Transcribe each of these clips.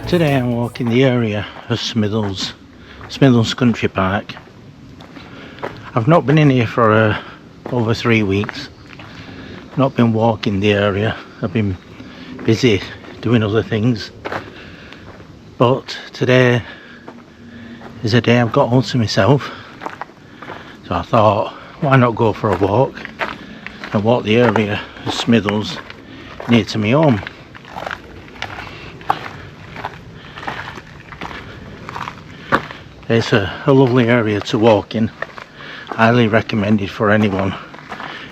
Today I'm walking the area of Smithills Country Park. I've not been in here for over 3 weeks. Not been walking the area. I've been busy doing other things. But today is a day I've got all to myself. So I thought, why not go for a walk and walk the area of Smithills near to my home. It's a lovely area to walk in, highly recommended for anyone,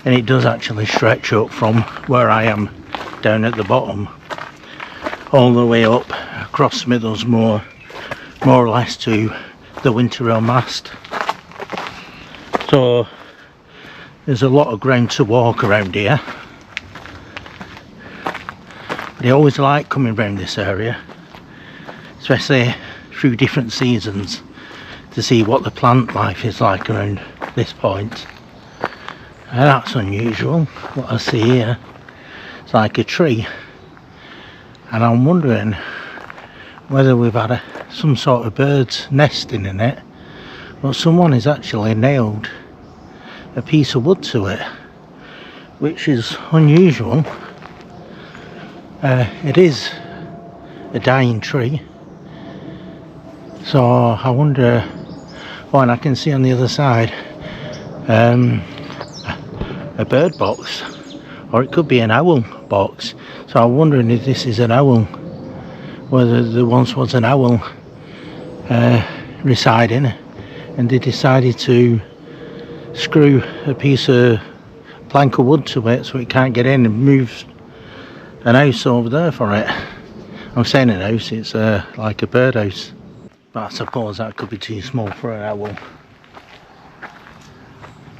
and it does actually stretch up from where I am down at the bottom all the way up across Smithills more or less to the Winterhill mast. So there's a lot of ground to walk around here, but I always like coming around this area, especially through different seasons, to see what the plant life is like around this point. And that's unusual, what I see here. It's like a tree, and I'm wondering whether we've had some sort of birds nesting in it, but someone has actually nailed a piece of wood to it, which is unusual. It is a dying tree, so I wonder. Oh, and I can see on the other side a bird box, or it could be an owl box. So I'm wondering if this is an owl, whether there once was an owl residing, and they decided to screw a piece of plank of wood to it so it can't get in, and move an house over there for it. I'm saying an house, it's like a bird house. But I suppose that could be too small for an owl.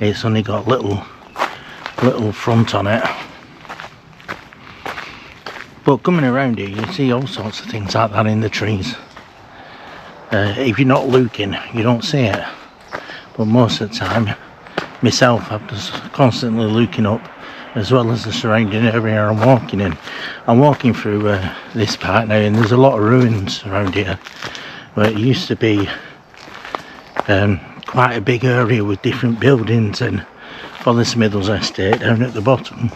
It's only got little front on it. But coming around here, you see all sorts of things like that in the trees. If you're not looking, you don't see it. But most of the time, myself, I'm just constantly looking up, as well as the surrounding area I'm walking in. I'm walking through this part now, and there's a lot of ruins around here. Where it used to be quite a big area with different buildings, and for the Smithills estate down at the bottom.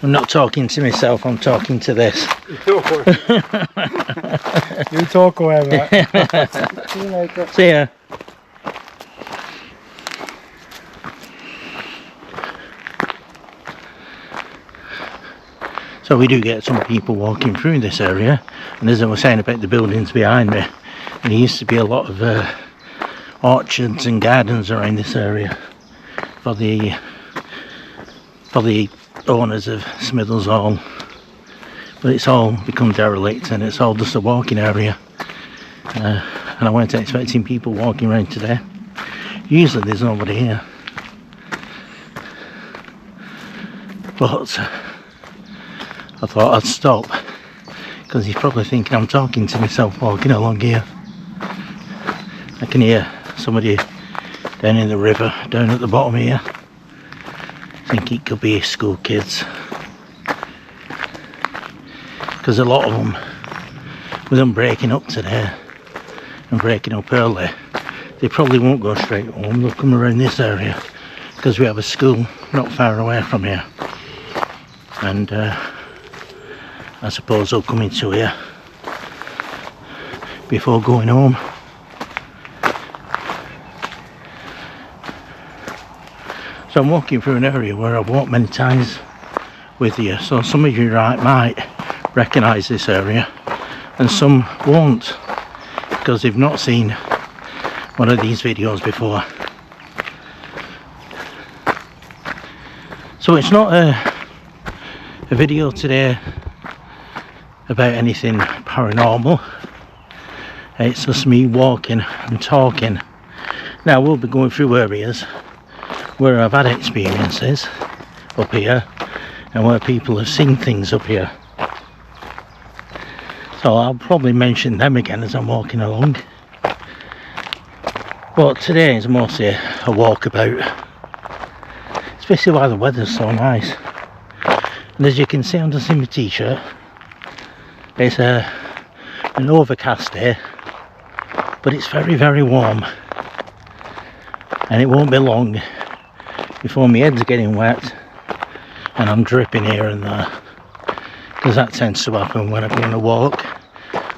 I'm not talking to myself, I'm talking to this. You talk away, mate. See you later. See ya. So we do get some people walking through this area, and as I was saying about the buildings behind me, and there used to be a lot of orchards and gardens around this area for the owners of Smithills Hall, but it's all become derelict and it's all just a walking area, and I weren't expecting people walking around today. Usually there's nobody here, but I thought I'd stop, because he's probably thinking I'm talking to myself walking along here. I can hear somebody down in the river, down at the bottom here. I think it could be school kids, because a lot of them, with them breaking up today and breaking up early, they probably won't go straight home. They'll come around this area, because we have a school not far away from here, and I suppose they'll come into here before going home. So I'm walking through an area where I've walked many times with you, so some of you might recognise this area and some won't, because they've not seen one of these videos before. So it's not a video today about anything paranormal. It's just me walking and talking. Now we'll be going through areas where I've had experiences up here and where people have seen things up here. So I'll probably mention them again as I'm walking along. But today is mostly a walkabout. especially while the weather's so nice. And as you can see on the Simmy t-shirt, it's an overcast day, but it's very, very warm, and it won't be long before my head's getting wet and I'm dripping here and there, because that tends to happen when I'm going to walk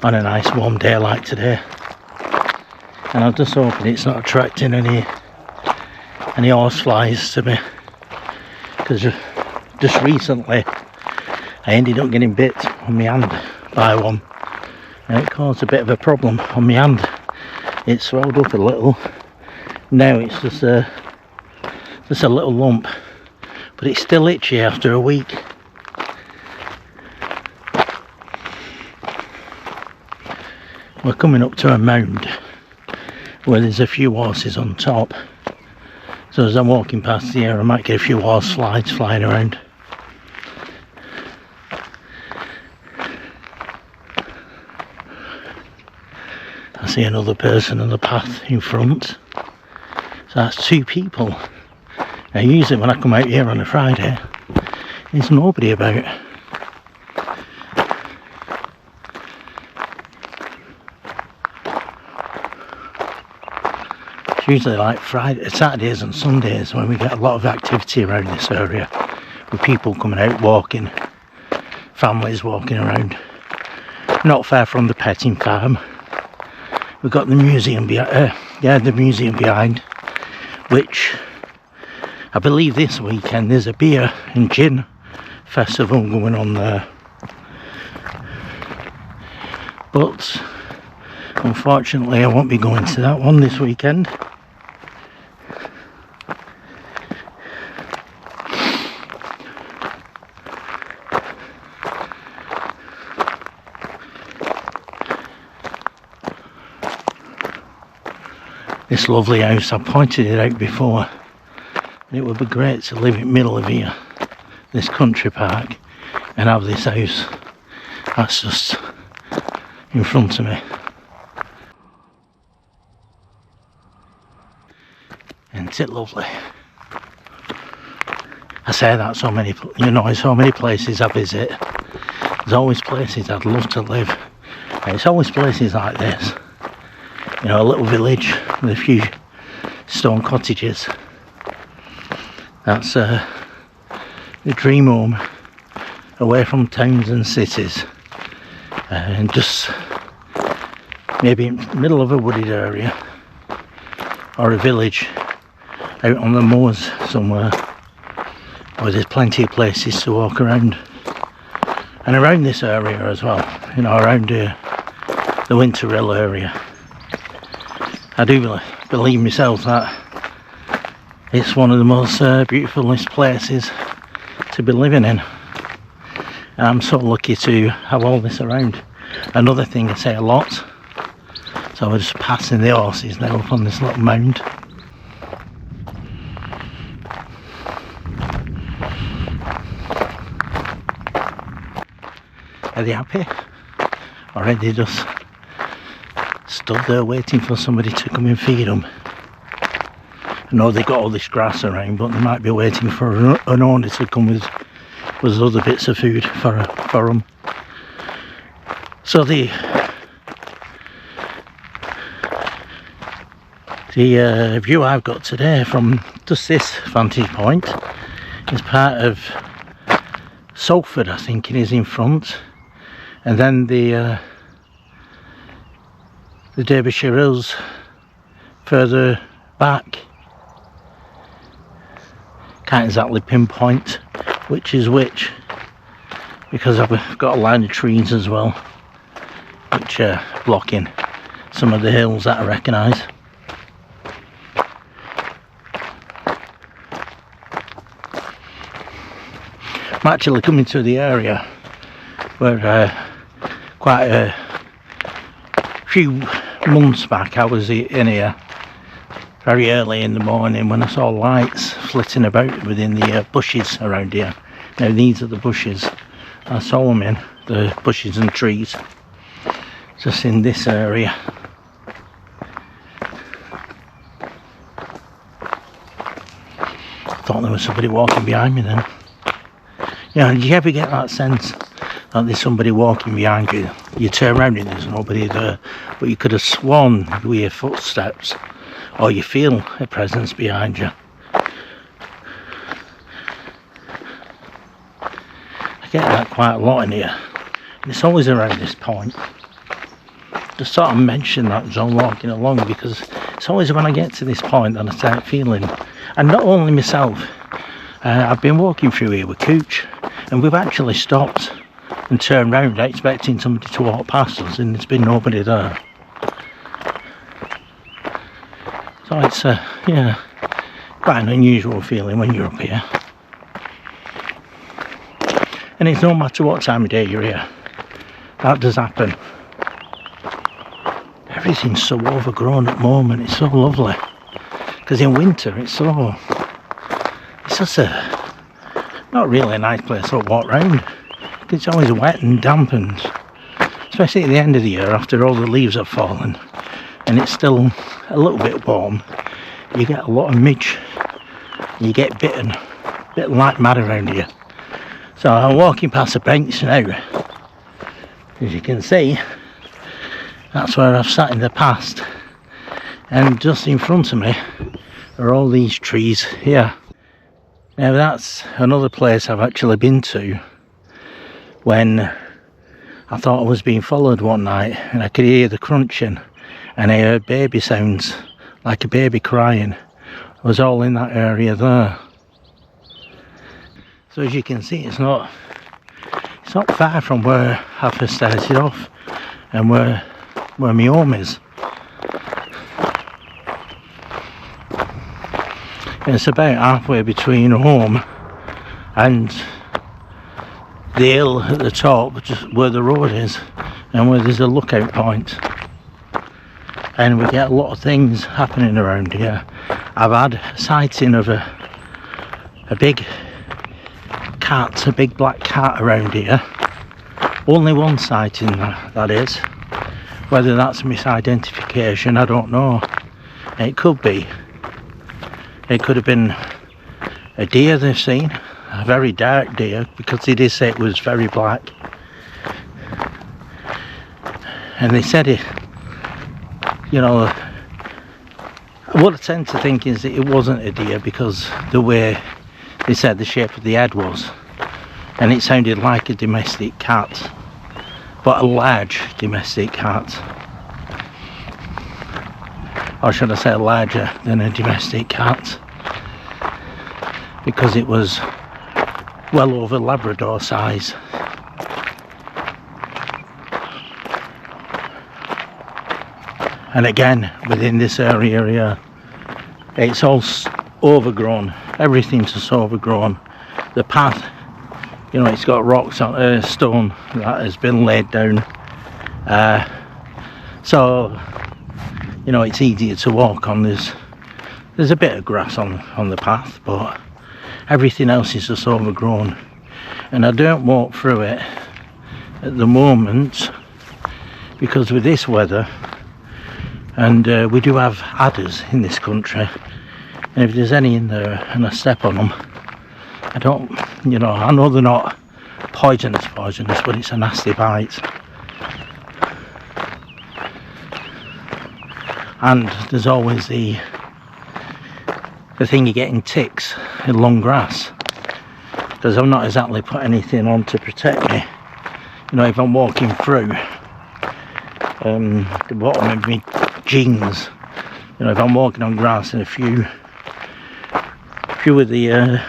on a nice warm day like today. And I'm just hoping it's not attracting any horseflies to me, because just recently I ended up getting bit on my hand by one, and it caused a bit of a problem on my hand. It swelled up a little. Now it's just a little lump, but it's still itchy after a week. We're coming up to a mound where there's a few horses on top, so as I'm walking past here I might get a few horse slides flying around. I see another person on the path in front, so that's 2 people. Now usually when I come out here on a Friday, there's nobody about. It's usually like Saturdays and Sundays when we get a lot of activity around this area, with people coming out walking, families walking around. Not far from the petting farm, we've got the museum behind, which I believe this weekend there's a beer and gin festival going on there. But unfortunately I won't be going to that one this weekend. This lovely house, I pointed it out before, and it would be great to live in the middle of here, this country park, and have this house that's just in front of me. Isn't it lovely? I say that so many places I visit, there's always places I'd love to live, and it's always places like this. You know, a little village with a few stone cottages. That's the dream home, away from towns and cities, and just maybe in the middle of a wooded area, or a village out on the moors somewhere, where there's plenty of places to walk around. And around this area as well, you know, around the Winterhill area. I do believe myself that it's one of the most beautifulest places to be living in. And I'm so lucky to have all this around. Another thing I say a lot, so we're just passing the horses now up on this little mound. Are they happy? Or are they just stood there waiting for somebody to come and feed them? I know they've got all this grass around, but they might be waiting for an owner to come with other bits of food for them. So the view I've got today from just this vantage point is part of Salford, I think it is, in front, and then the Derbyshire Hills further back. Can't exactly pinpoint which is which, because I've got a line of trees as well which are blocking some of the hills that I recognise. I'm actually coming to the area where quite a few months back I was in here very early in the morning when I saw lights flitting about within the bushes around here. Now these are the bushes I saw them in, the bushes and trees just in this area. Thought thought there was somebody walking behind me then. Yeah, did you ever get that sense that there's somebody walking behind you? You turn around and there's nobody there, but you could have sworn with your footsteps, or you feel a presence behind you. I get that quite a lot in here, and it's always around this point. Just sort of mention that as I'm walking along, because it's always when I get to this point that I start feeling, and not only myself, I've been walking through here with Cooch, and we've actually stopped and turned round expecting somebody to walk past us, and there's been nobody there. So it's yeah, quite an unusual feeling when you're up here. And it's no matter what time of day you're here, that does happen. Everything's so overgrown at the moment, it's so lovely. Because in winter it's just not really a nice place to walk round. It's always wet and damp, and especially at the end of the year after all the leaves have fallen and it's still a little bit warm, you get a lot of midge, you get bitten, a bit like mad around here. So I'm walking past a bench now. As you can see, that's where I've sat in the past, and just in front of me are all these trees here. Now that's another place I've actually been to when I thought I was being followed one night, and I could hear the crunching and I heard baby sounds, like a baby crying. I was all in that area there. So as you can see, it's not far from where I first started off and where my home is. And it's about halfway between home and the hill at the top, just where the road is and where there's a lookout point. And we get a lot of things happening around here. I've had a sighting of a big cat, a big black cat around here. Only one sighting, that is. Whether that's misidentification, I don't know. It could be. It could have been a deer they've seen, a very dark deer, because they did say it was very black. And they said it, you know, what I tend to think is that it wasn't a deer because the way they said the shape of the head was, and it sounded like a domestic cat, but a large domestic cat, or should I say larger than a domestic cat, because it was well over Labrador size. And again, within this area here, it's all overgrown. Everything's just overgrown. The path, you know, it's got rocks on stone that has been laid down, so you know it's easier to walk on. There's a bit of grass on the path, but everything else is just overgrown, and I don't walk through it at the moment because with this weather, and we do have adders in this country, and if there's any in there and I step on them, I don't, you know, I know they're not poisonous, but it's a nasty bite. And there's always the thing of getting ticks in long grass, because I've not exactly put anything on to protect me. You know, if I'm walking through the bottom of my jeans, you know, if I'm walking on grass and a few of the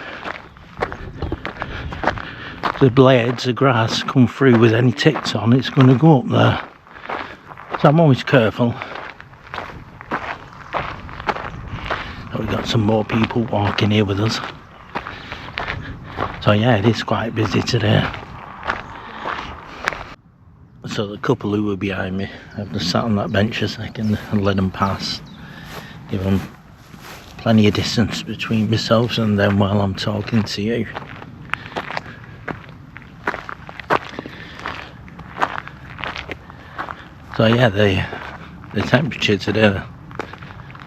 blades of grass come through with any ticks on, it's going to go up there. So I'm always careful. We've got some more people walking here with us. So yeah, it is quite busy today. So the couple who were behind me, I've just sat on that bench a second and let them pass. Give them plenty of distance between myself and them while I'm talking to you. So yeah, the temperature today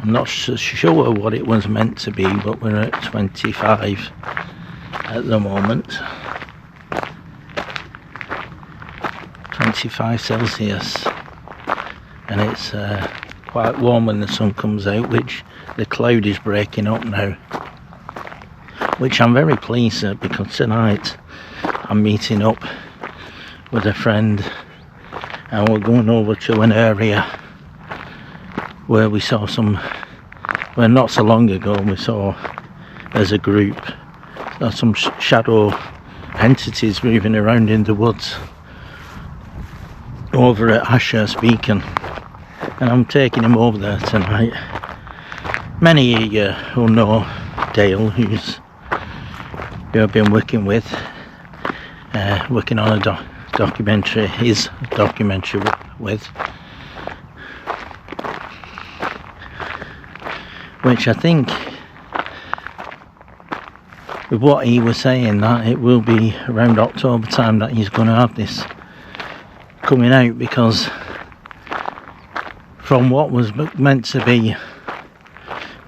I'm not sure what it was meant to be, but we're at 25 at the moment. 25 Celsius, and it's quite warm when the sun comes out, which the cloud is breaking up now, which I'm very pleased at, because tonight I'm meeting up with a friend and we're going over to an area where we saw well, not so long ago, we saw as a group some shadow entities moving around in the woods over at Ashurst Beacon, and I'm taking him over there tonight. Many of you will know Dale, who I've been working with, working on a documentary, his documentary with, which I think, with what he was saying, that it will be around October time that he's going to have this coming out, because from what was meant to be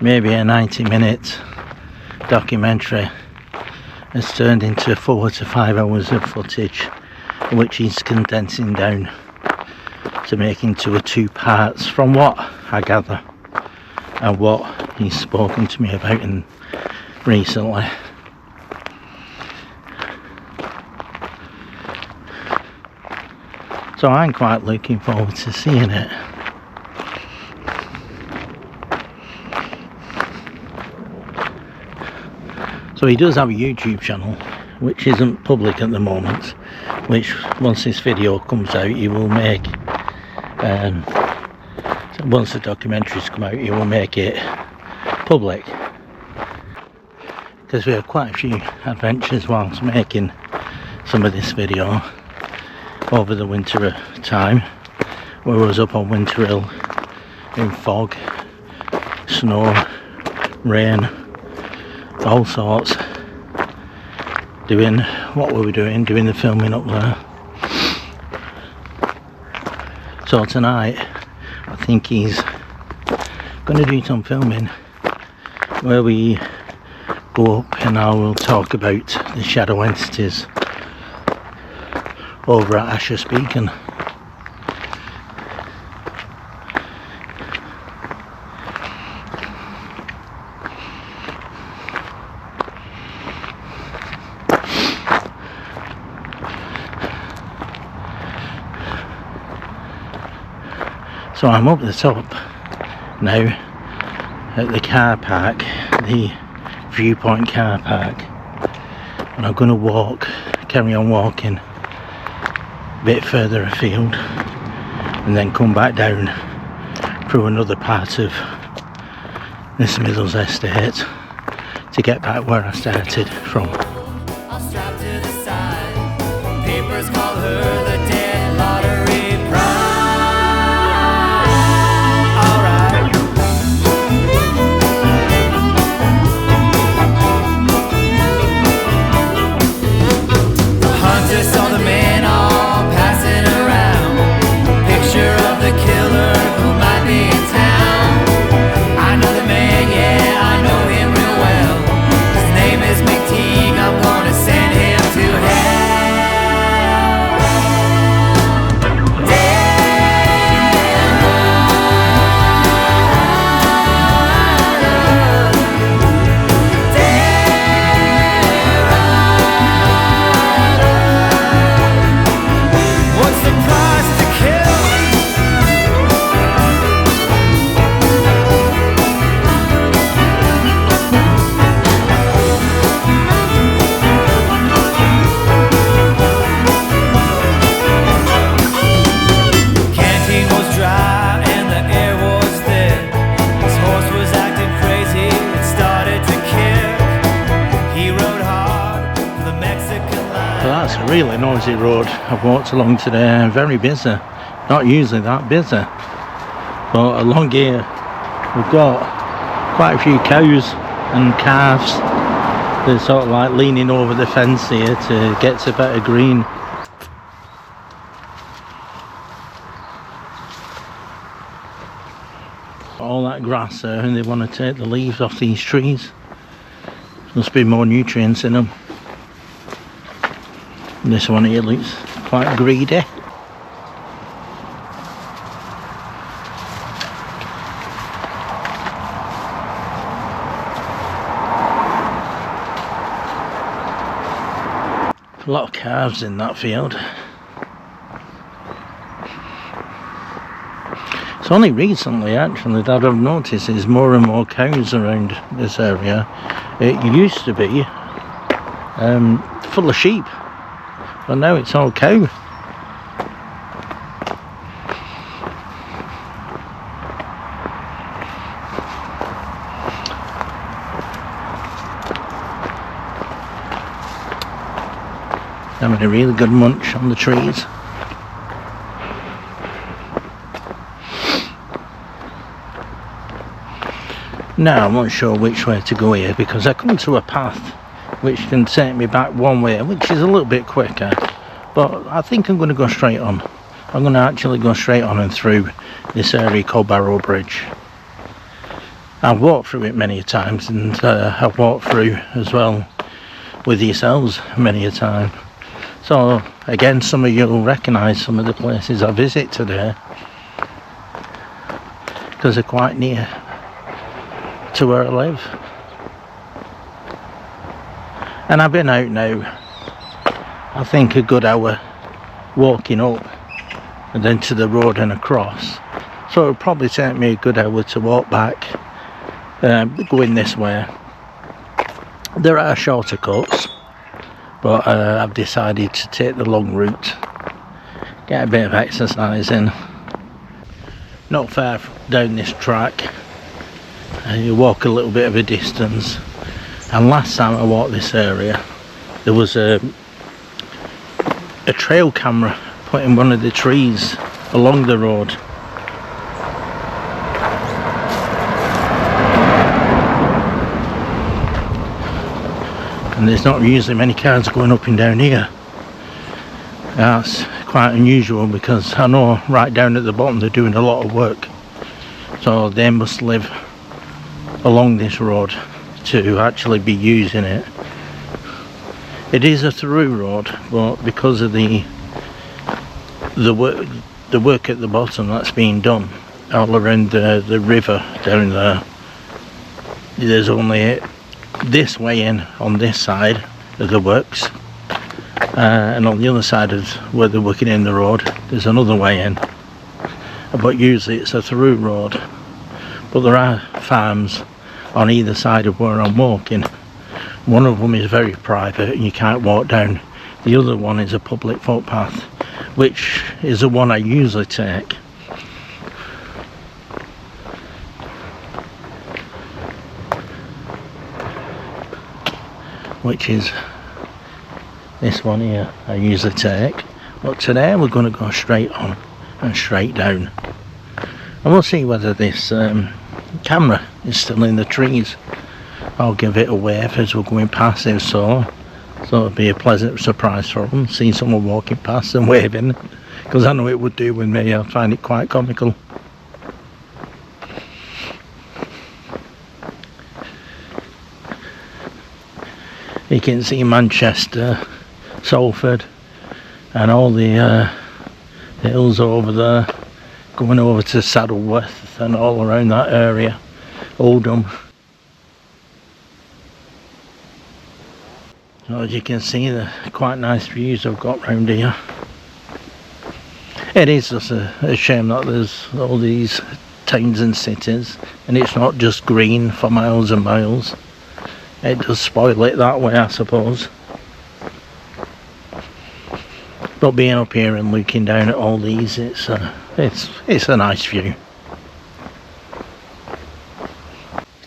maybe a 90-minute documentary has turned into 4 to 5 hours of footage, which he's condensing down to make into 2 parts, from what I gather and what he's spoken to me about recently. So I'm quite looking forward to seeing it. So he does have a YouTube channel, which isn't public at the moment, which once this video comes out he will make, once the documentaries come out he will make it public, because we had quite a few adventures whilst making some of this video over the winter time, where I was up on Winter Hill in fog, snow, rain, all sorts, doing what were we doing the filming up there. So tonight I think he's going to do some filming where we go up and I will talk about the shadow entities over at Ashurst Beacon. So I'm up the top now at the car park, the Viewpoint car park, and I'm going to carry on walking a bit further afield and then come back down through another part of the Smithills estate to get back where I started from. I'll strap to the side. Papers call her the dead lottery prize. Alright. The hunter saw the men all passing around. Picture of the killer who might be in town. I know the man, yeah, I know him real well. His name is McTeague, I'm gonna send him to hell. What's the price to kill? Canteen was dry and the air was thick. His horse was acting crazy, it started to kick. He rode hard for the Mexican line. So that's a really noisy road I've walked along today, very busy, not usually that busy, but along here we've got quite a few cows and calves. They're sort of like leaning over the fence here to get to better green. all that grass there and they want to take the leaves off these trees. Must be more nutrients in them. And this one here looks quite greedy. A lot of calves in that field. It's only recently actually that I've noticed there's more and more cows around this area. It used to be full of sheep, but now it's all cow. Having a really good munch on the trees. Now I'm not sure which way to go here because I come to a path which can take me back one way, which is a little bit quicker, but I think I'm going to go straight on. I'm going to actually go straight on and through this area called Barrow Bridge. I've walked through it many times, and I've walked through as well with yourselves many a time. So again, some of you will recognise some of the places I visit today because they're quite near to where I live. And I've been out now, I think a good hour walking up and then to the road and across. So it'll probably take me a good hour to walk back, going this way. There are shorter cuts, but I've decided to take the long route, get a bit of exercise in. Not far down this track, you walk a little bit of a distance, and last time I walked this area there was a trail camera put in one of the trees along the road. And there's not usually many cars going up and down here. That's quite unusual because I know right down at the bottom they're doing a lot of work. So they must live along this road to actually be using it. It is a through road, but because of the work at the bottom that's being done all around the river down there, there's only this way in on this side of the works, and on the other side of where they're working in the road there's another way in, but usually it's a through road. But there are farms on either side of where I'm walking. One of them is very private and you can't walk down. The other one is a public footpath, which is the one I usually take. Which is this one here I usually take. But today we're going to go straight on and straight down. And we'll see whether this camera is still in the trees. I'll give it a wave as we're going past it, so it'll be a pleasant surprise for them, seeing someone walking past and waving, because I know it would do with me. I find it quite comical. You can see Manchester, Salford and all the hills over there, going over to Saddleworth and all around that area, Oldham. So as you can see, the quite nice views I've got round here. It is just a shame that there's all these towns and cities and it's not just green for miles and miles. It does spoil it that way, I suppose. But being up here and looking down at all these, it's a nice view.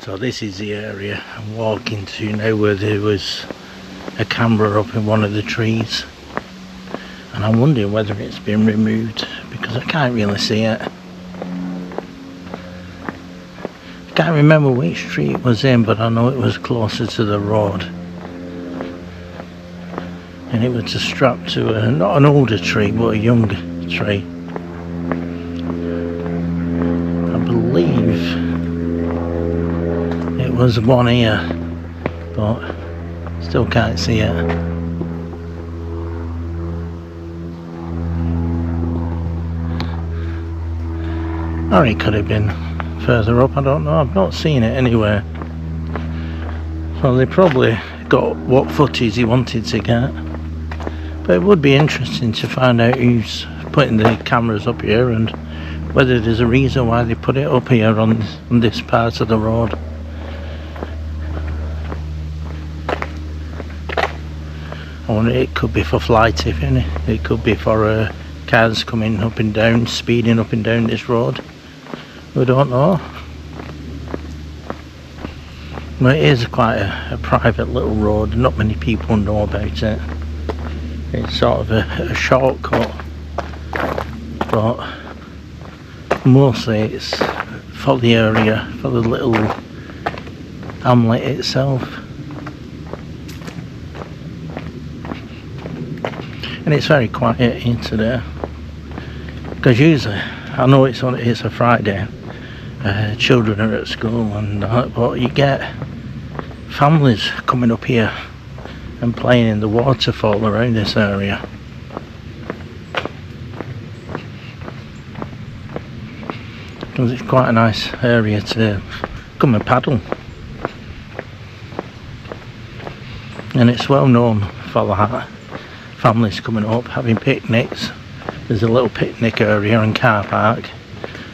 So this is the area I'm walking to now, where there was a camera up in one of the trees, and I'm wondering whether it's been removed because I can't really see it. I can't remember which tree it was in, but I know it was closer to the road, and it was just strapped to not an older tree but a young tree. I believe was one here, but still can't see it. Or it could have been further up, I don't know, I've not seen it anywhere. So they probably got what footage he wanted to get. But it would be interesting to find out who's putting the cameras up here and whether there's a reason why they put it up here on this part of the road. Or it could be for fly tipping, it could be for cars coming up and down, speeding up and down this road. We don't know. Well, it is quite a private little road, not many people know about it. It's sort of a shortcut, but mostly it's for the area, for the little hamlet itself. And it's very quiet here today, because usually, I know it's a Friday, children are at school and that, but you get families coming up here and playing in the waterfall around this area. Because it's quite a nice area to come and paddle. And it's well known for that. Families coming up, having picnics. There's a little picnic area and car park.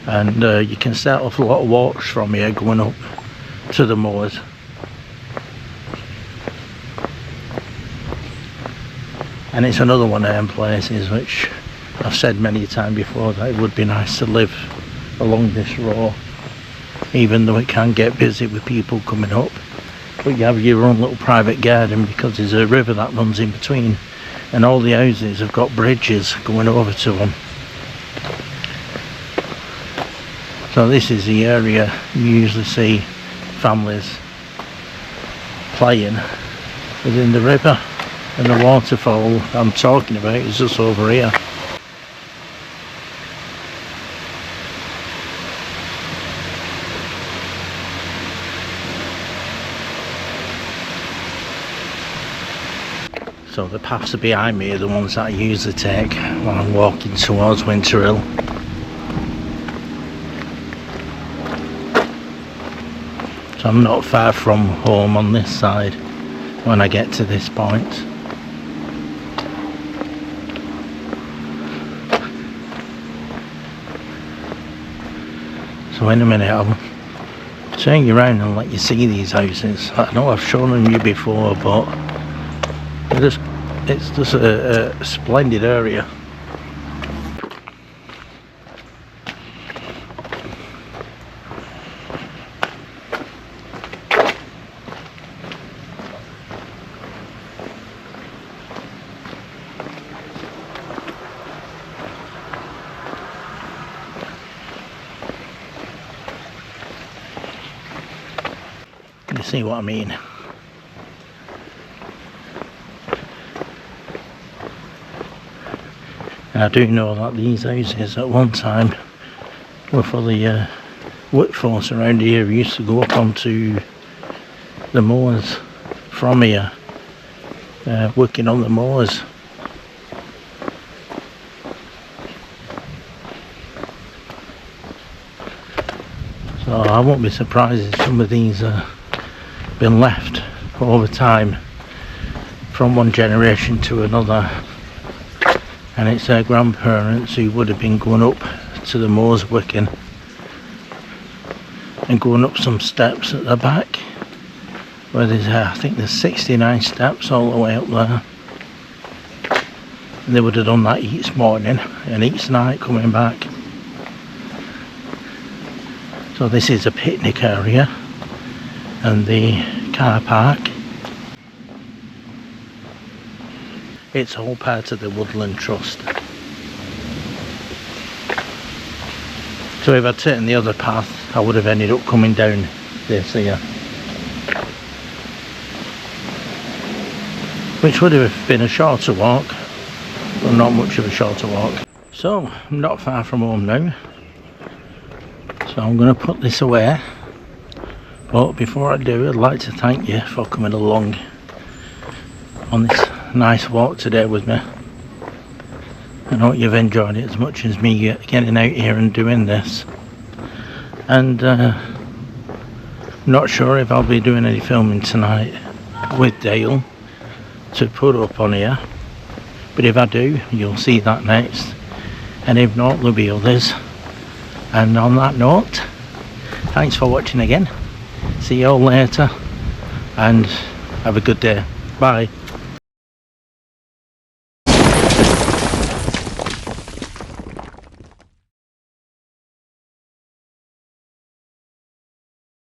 And you can set off a lot of walks from here going up to the moors. And it's another one of them places which I've said many times before that it would be nice to live along this road, even though it can get busy with people coming up. But you have your own little private garden because there's a river that runs in between, and all the houses have got bridges going over to them. So this is the area you usually see families playing within the river, and the waterfall I'm talking about is just over here. So the paths behind me are the ones that I usually take when I'm walking towards Winter Hill. So I'm not far from home on this side when I get to this point. So in a minute I'll turn you around and let you see these houses. I know I've shown them you before, but it's just a splendid area. You see what I mean? And I do know that these houses at one time were for the workforce around here who used to go up onto the moors from here, working on the moors. So I won't be surprised if some of these been left over time from one generation to another, and it's their grandparents who would have been going up to the moors working and going up some steps at the back where there's I think there's 69 steps all the way up there, and they would have done that each morning and each night coming back. So this is a picnic area and the car park. It's all part of the Woodland Trust. So if I'd taken the other path I would have ended up coming down this here, which would have been a shorter walk, but not much of a shorter walk. So I'm not far from home now, so I'm going to put this away, But before I do, I'd like to thank you for coming along on this nice walk today with me. I hope you've enjoyed it as much as me getting out here and doing this. And not sure if I'll be doing any filming tonight with Dale to put up on here, but if I do, you'll see that next, and if not, there'll be others. And on that note, thanks for watching again. See you all later, and have a good day. Bye.